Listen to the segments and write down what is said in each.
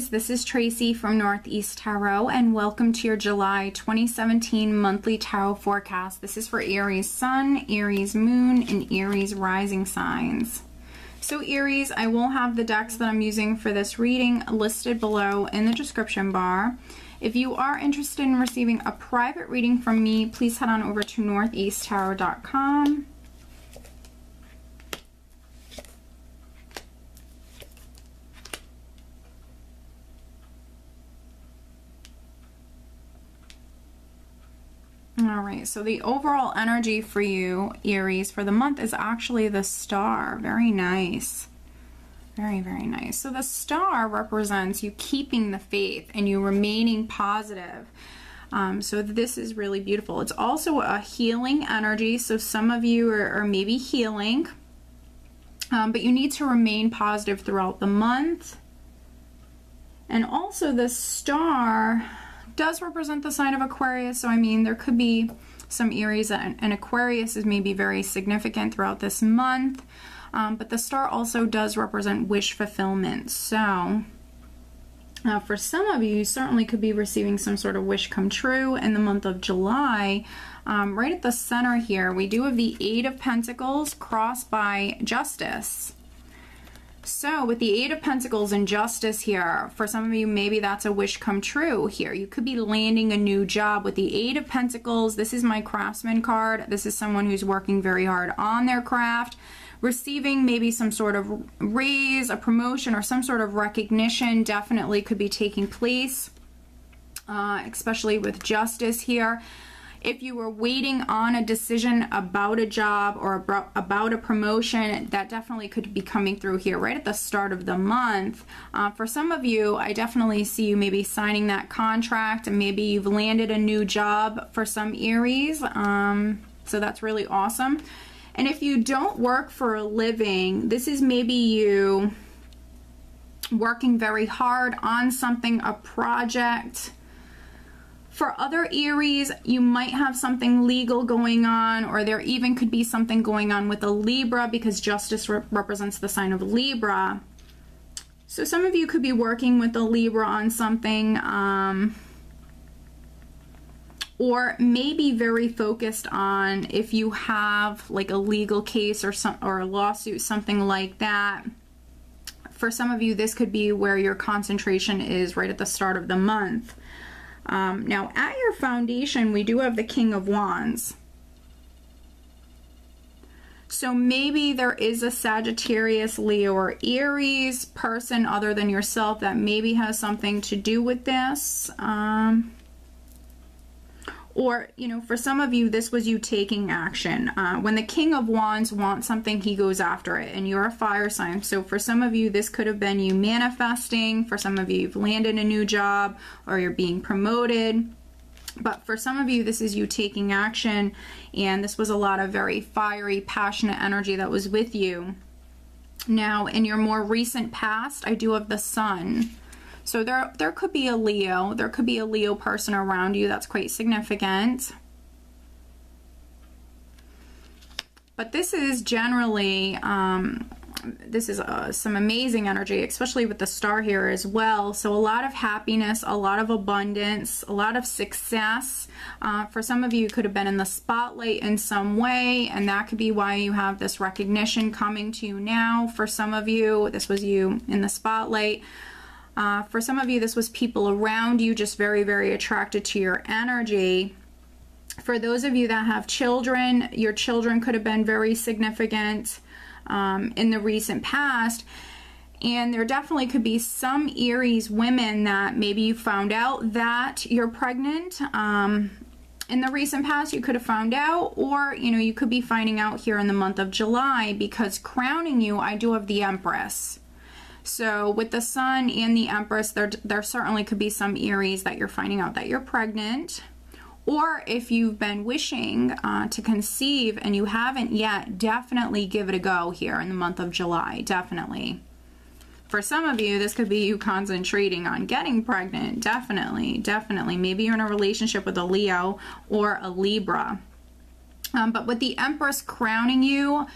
Aries, this is Tracy from Northeast Tarot, and welcome to your July 2017 monthly tarot forecast. This is for Aries Sun, Aries Moon, and Aries Rising signs. So Aries, I will have the decks that I'm using for this reading listed below in the description bar. If you are interested in receiving a private reading from me, please head on over to northeasttarot.com. All right, so the overall energy for you, Aries, for the month is actually the Star. Very nice. Very, very nice. So the Star represents you keeping the faith and you remaining positive. So this is really beautiful. It's also a healing energy, so some of you are maybe healing, but you need to remain positive throughout the month. And also the Star does represent the sign of Aquarius, so I mean there could be some Aries and Aquarius is maybe very significant throughout this month, but the Star also does represent wish fulfillment. So for some of you, you certainly could be receiving some sort of wish come true in the month of July. Right at the center here we do have the Eight of Pentacles crossed by Justice. So with the Eight of Pentacles and Justice here, for some of you, maybe that's a wish come true here. You could be landing a new job with the Eight of Pentacles. This is my craftsman card. This is someone who's working very hard on their craft, receiving maybe some sort of raise, a promotion, or some sort of recognition definitely could be taking place, especially with Justice here. If you were waiting on a decision about a job or about a promotion, that definitely could be coming through here right at the start of the month. For some of you, I definitely see you maybe signing that contract, and maybe you've landed a new job for some Aries. So that's really awesome. And if you don't work for a living, this is maybe you working very hard on something, a project. For other Aries, you might have something legal going on, or there even could be something going on with a Libra, because Justice represents the sign of Libra. So some of you could be working with a Libra on something, or maybe very focused on if you have like a legal case or a lawsuit, something like that. For some of you, this could be where your concentration is right at the start of the month. Now at your foundation, we do have the King of Wands. So maybe there is a Sagittarius, Leo, or Aries person other than yourself that maybe has something to do with this. Or, you know, for some of you, this was you taking action. When the King of Wands wants something, he goes after it, and you're a fire sign. So for some of you, this could have been you manifesting. For some of you, you've landed a new job, or you're being promoted. But for some of you, this is you taking action, and this was a lot of very fiery, passionate energy that was with you. Now, in your more recent past, I do have the Sun. So there could be a Leo. There could be a Leo person around you that's quite significant. But this is generally, this is some amazing energy, especially with the Star here as well. So a lot of happiness, a lot of abundance, a lot of success. For some of you, could have been in the spotlight in some way, and that could be why you have this recognition coming to you now. For some of you, this was you in the spotlight. For some of you, this was people around you just very, very attracted to your energy. For those of you that have children, your children could have been very significant in the recent past. And there definitely could be some Aries women that maybe you found out that you're pregnant. In the recent past, you could have found out, or, you know, you could be finding out here in the month of July, because crowning you, I do have the Empress. So with the Sun and the Empress, there certainly could be some Aries that you're finding out that you're pregnant. Or if you've been wishing to conceive and you haven't yet, definitely give it a go here in the month of July, definitely. For some of you, this could be you concentrating on getting pregnant, definitely, definitely. Maybe you're in a relationship with a Leo or a Libra. But with the Empress crowning you,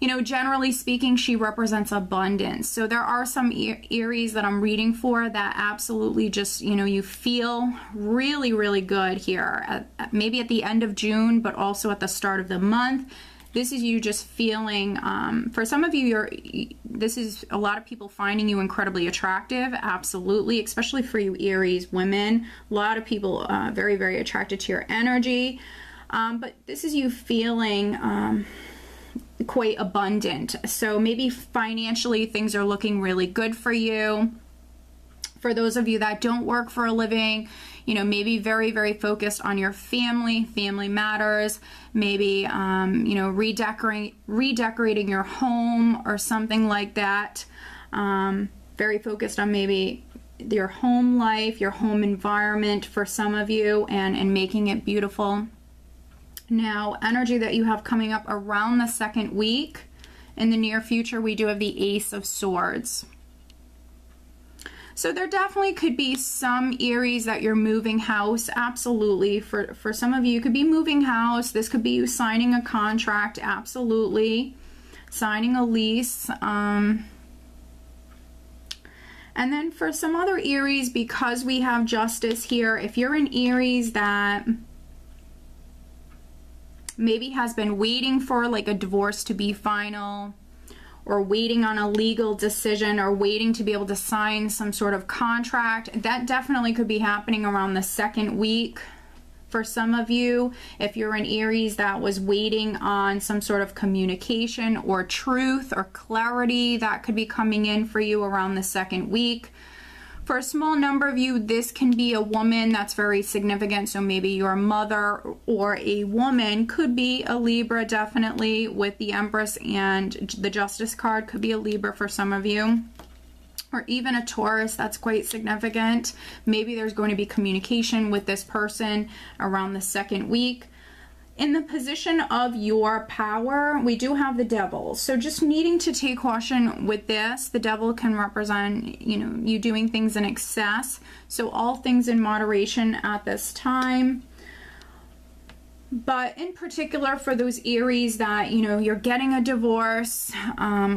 you know, generally speaking, she represents abundance. So there are some Aries that I'm reading for that absolutely just, you know, you feel really, really good here. Maybe at the end of June, but also at the start of the month. This is you just feeling, for some of you, this is a lot of people finding you incredibly attractive, absolutely, especially for you Aries women. A lot of people very, very attracted to your energy. But this is you feeling quite abundant. So maybe financially things are looking really good for you. For those of you that don't work for a living, you know, maybe very, very focused on your family matters, maybe, you know, redecorating your home or something like that. Very focused on maybe your home life, your home environment for some of you, and making it beautiful. Now, energy that you have coming up around the second week in the near future, we do have the Ace of Swords. So there definitely could be some Aries that you're moving house, absolutely. For some of you, it could be moving house. This could be you signing a contract, absolutely. Signing a lease. And then for some other Aries, because we have Justice here, if you're an Aries that maybe has been waiting for like a divorce to be final, or waiting on a legal decision, or waiting to be able to sign some sort of contract, that definitely could be happening around the second week for some of you. If you're an Aries that was waiting on some sort of communication or truth or clarity, that could be coming in for you around the second week. For a small number of you, this can be a woman that's very significant. So maybe your mother or a woman, could be a Libra, definitely, with the Empress and the Justice card, could be a Libra for some of you. Or even a Taurus, that's quite significant. Maybe there's going to be communication with this person around the second week. In the position of your power, we do have the Devil. So just needing to take caution with this. The Devil can represent, you know, you doing things in excess. So all things in moderation at this time. But in particular for those Aries that, you know, you're getting a divorce,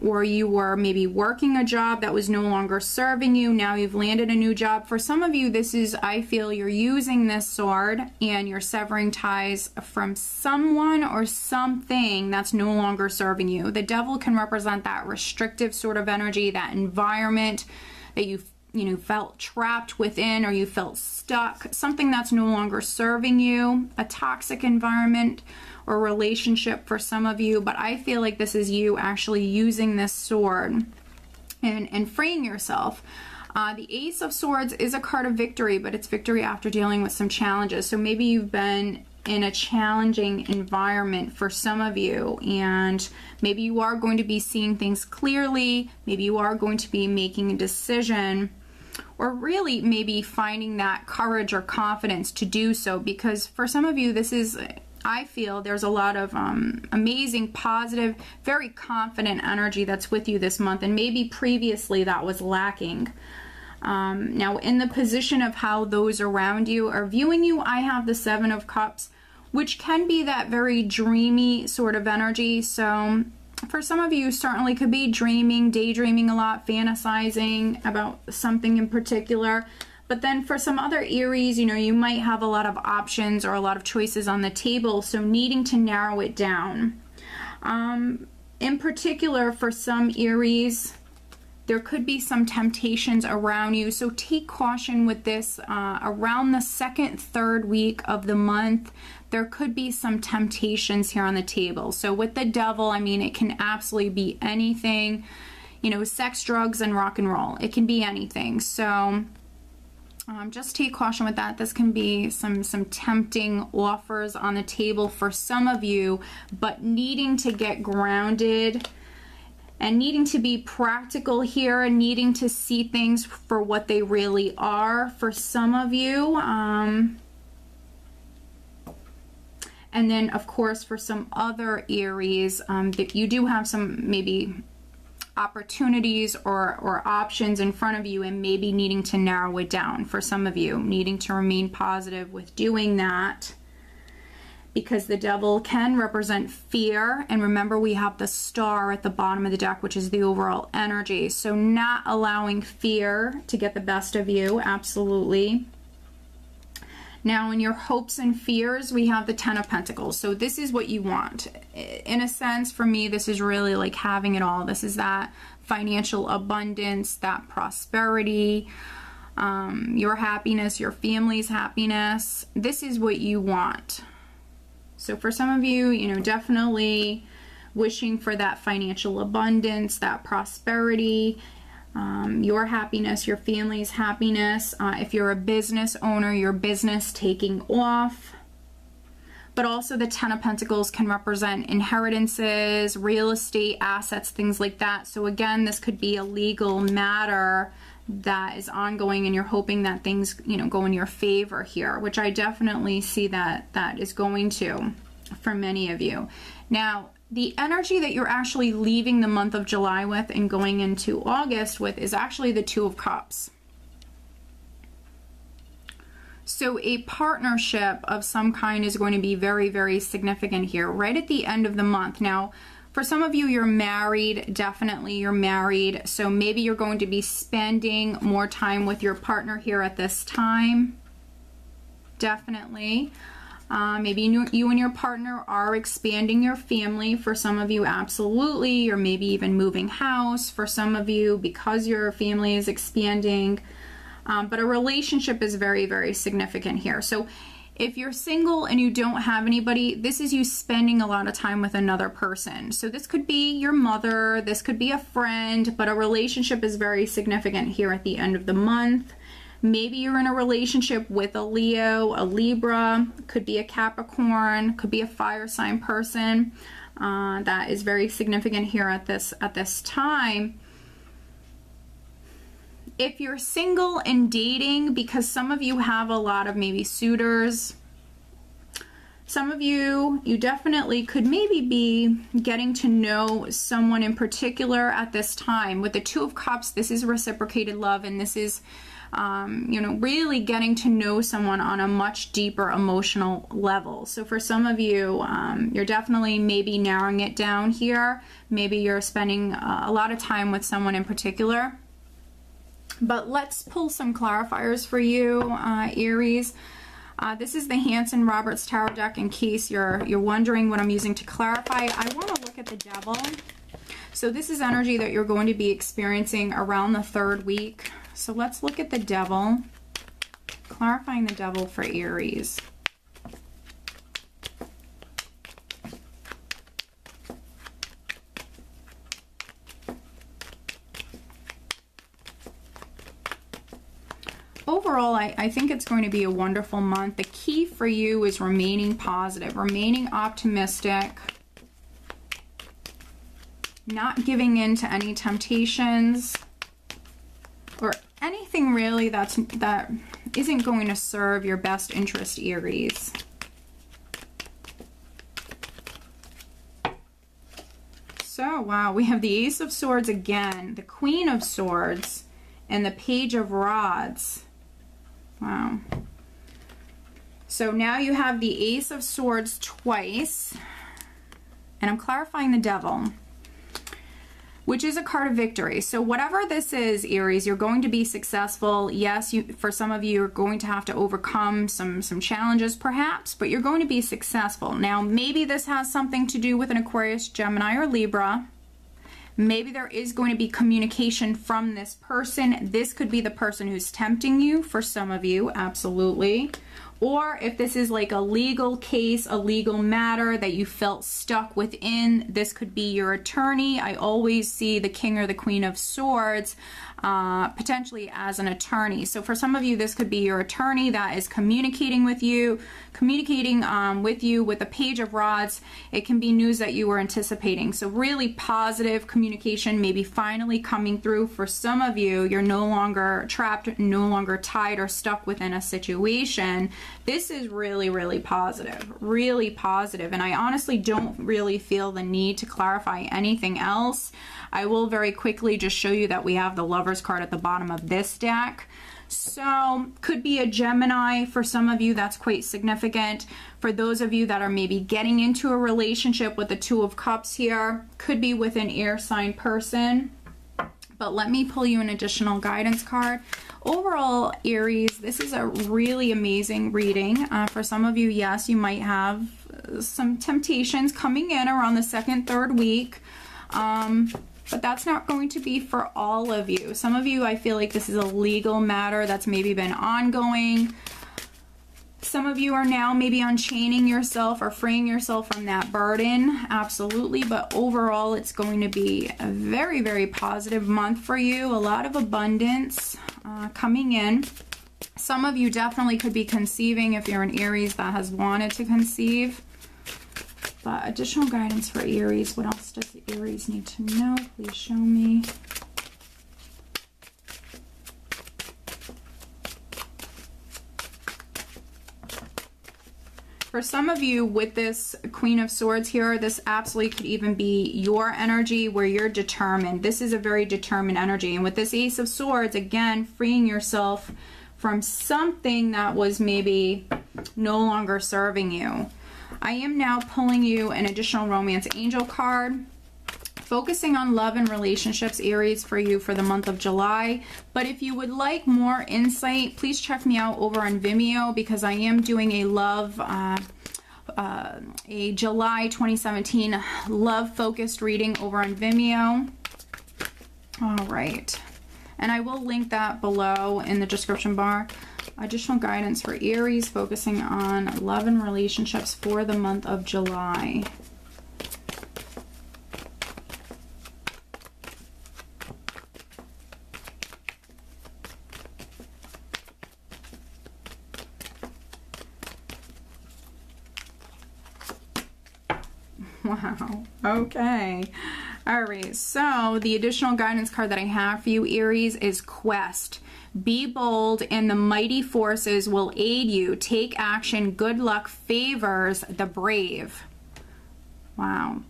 or you were maybe working a job that was no longer serving you, now you've landed a new job. For some of you, this is, I feel, you're using this sword and you're severing ties from someone or something that's no longer serving you. The Devil can represent that restrictive sort of energy, that environment that you know, felt trapped within, or you felt stuck, something that's no longer serving you, a toxic environment or relationship for some of you. But I feel like this is you actually using this sword and freeing yourself. The Ace of Swords is a card of victory, but it's victory after dealing with some challenges. So maybe you've been in a challenging environment for some of you, and maybe you are going to be seeing things clearly, maybe you are going to be making a decision, or really maybe finding that courage or confidence to do so, because for some of you, this is, I feel there's a lot of amazing, positive, very confident energy that's with you this month, and maybe previously that was lacking. Now, in the position of how those around you are viewing you, I have the Seven of Cups, which can be that very dreamy sort of energy. So for some of you, certainly could be dreaming, daydreaming a lot, fantasizing about something in particular. But then for some other Aries, you know, you might have a lot of options or a lot of choices on the table, so needing to narrow it down. In particular, for some Aries, there could be some temptations around you, so take caution with this. Around the second, third week of the month, there could be some temptations here on the table. So with the Devil, I mean, it can absolutely be anything, you know, sex, drugs, and rock and roll. It can be anything. So just take caution with that. This can be some tempting offers on the table for some of you, but needing to get grounded and needing to be practical here, and needing to see things for what they really are for some of you. And then, of course, for some other Aries, that you do have some maybe opportunities or options in front of you, and maybe needing to narrow it down for some of you, needing to remain positive with doing that. because the devil can represent fear. And remember, we have the star at the bottom of the deck, which is the overall energy. So not allowing fear to get the best of you, absolutely. Now, in your hopes and fears, we have the Ten of Pentacles. So this is what you want. In a sense, for me, this is really like having it all. This is that financial abundance, that prosperity, your happiness, your family's happiness. This is what you want. So for some of you, you know, definitely wishing for that financial abundance, that prosperity, your happiness, your family's happiness. If you're a business owner, your business taking off. But also the Ten of Pentacles can represent inheritances, real estate, assets, things like that. So again, this could be a legal matter that is ongoing and you're hoping that things, you know, go in your favor here, which I definitely see that is going to for many of you. Now, the energy that you're actually leaving the month of July with and going into August with is actually the Two of Cups. So a partnership of some kind is going to be very, very significant here right at the end of the month. Now, for some of you, you're married. Definitely you're married. So maybe you're going to be spending more time with your partner here at this time. Definitely. Maybe you and your partner are expanding your family. For some of you, absolutely. Or maybe even moving house. For some of you, because your family is expanding. But a relationship is very, very significant here. So if you're single and you don't have anybody, this is you spending a lot of time with another person. So this could be your mother, this could be a friend, but a relationship is very significant here at the end of the month. Maybe you're in a relationship with a Leo, a Libra, could be a Capricorn, could be a fire sign person. That is very significant here at this time. If you're single and dating, because some of you have a lot of maybe suitors, some of you definitely could maybe be getting to know someone in particular at this time. With the Two of Cups, this is reciprocated love, and this is, you know, really getting to know someone on a much deeper emotional level. So for some of you, you're definitely maybe narrowing it down here. Maybe you're spending a lot of time with someone in particular. But let's pull some clarifiers for you, Aries. This is the Hanson Roberts Tarot deck in case you're wondering what I'm using to clarify. I want to look at the Devil. So this is energy that you're going to be experiencing around the 3rd week. So let's look at the Devil, clarifying the Devil for Aries. Overall, I think it's going to be a wonderful month. The key for you is remaining positive, remaining optimistic, not giving in to any temptations or anything really that isn't going to serve your best interest, Aries. So, wow, we have the Ace of Swords again, the Queen of Swords, and the Page of Rods. Wow. So now you have the Ace of Swords twice, and I'm clarifying the Devil, which is a card of victory. So whatever this is, Aries, you're going to be successful. Yes, for some of you, you're going to have to overcome some challenges perhaps, but you're going to be successful. Now, maybe this has something to do with an Aquarius, Gemini, or Libra. Maybe there is going to be communication from this person. This could be the person who's tempting you for some of you, absolutely. Or if this is like a legal case, a legal matter that you felt stuck within, this could be your attorney. I always see the King or the Queen of Swords potentially as an attorney. So for some of you, this could be your attorney that is communicating with you with the Page of Rods. It can be news that you were anticipating. So really positive communication, maybe finally coming through. For some of you, you're no longer trapped, no longer tied or stuck within a situation. This is really, really positive, really positive. And I honestly don't really feel the need to clarify anything else. I will very quickly just show you that we have the Lover's card at the bottom of this deck. So could be a Gemini. For some of you, that's quite significant. For those of you that are maybe getting into a relationship with the Two of Cups here, could be with an air sign person. But let me pull you an additional guidance card. Overall, Aries, this is a really amazing reading. For some of you, yes, you might have some temptations coming in around the second, third week. But that's not going to be for all of you. Some of you, I feel like this is a legal matter that's maybe been ongoing. Some of you are now maybe unchaining yourself or freeing yourself from that burden. Absolutely. But overall, it's going to be a very, very positive month for you. A lot of abundance coming in. Some of you definitely could be conceiving if you're an Aries that has wanted to conceive. But additional guidance for Aries. What else does the Aries need to know? Please show me. For some of you with this Queen of Swords here, this absolutely could even be your energy where you're determined. This is a very determined energy. And with this Ace of Swords, again, freeing yourself from something that was maybe no longer serving you. I am now pulling you an additional Romance Angel card. Focusing on love and relationships, Aries, for you for the month of July. But if you would like more insight, please check me out over on Vimeo, because I am doing a a July 2017 love-focused reading over on Vimeo. All right. And I will link that below in the description bar. Additional guidance for Aries, focusing on love and relationships for the month of July. Wow. Okay. Aries. So the additional guidance card that I have for you, Aries, is Quest. Be bold and the mighty forces will aid you. Take action. Good luck favors the brave. Wow.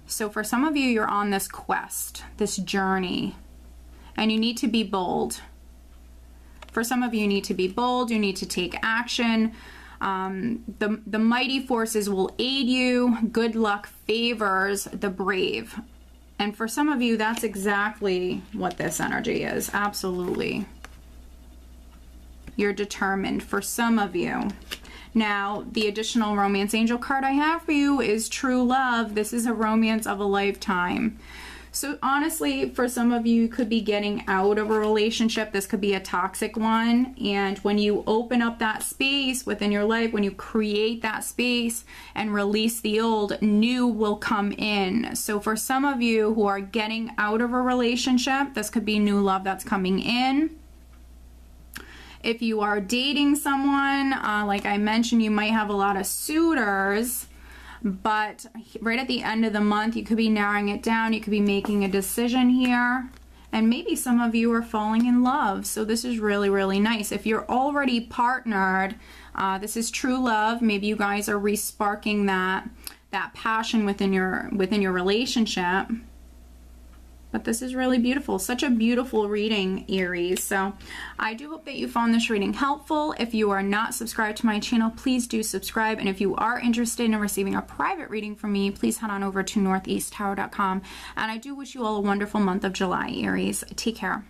So for some of you, you're on this quest, this journey, and you need to be bold. For some of you, you need to be bold. You need to take action. The mighty forces will aid you. Good luck favors the brave. And for some of you, that's exactly what this energy is. Absolutely. You're determined for some of you. Now, the additional Romance Angel card I have for you is True Love. This is a romance of a lifetime. So honestly, for some of you, you could be getting out of a relationship. This could be a toxic one. And when you open up that space within your life, when you create that space and release the old, new will come in. So for some of you who are getting out of a relationship, this could be new love that's coming in. If you are dating someone, like I mentioned, you might have a lot of suitors. But right at the end of the month, you could be narrowing it down. You could be making a decision here. And maybe some of you are falling in love. So this is really, really nice. If you're already partnered, this is true love. Maybe you guys are re-sparking that passion within your relationship. But this is really beautiful. Such a beautiful reading, Aries. So I do hope that you found this reading helpful. If you are not subscribed to my channel, please do subscribe. And if you are interested in receiving a private reading from me, please head on over to northeasttarot.com. And I do wish you all a wonderful month of July, Aries. Take care.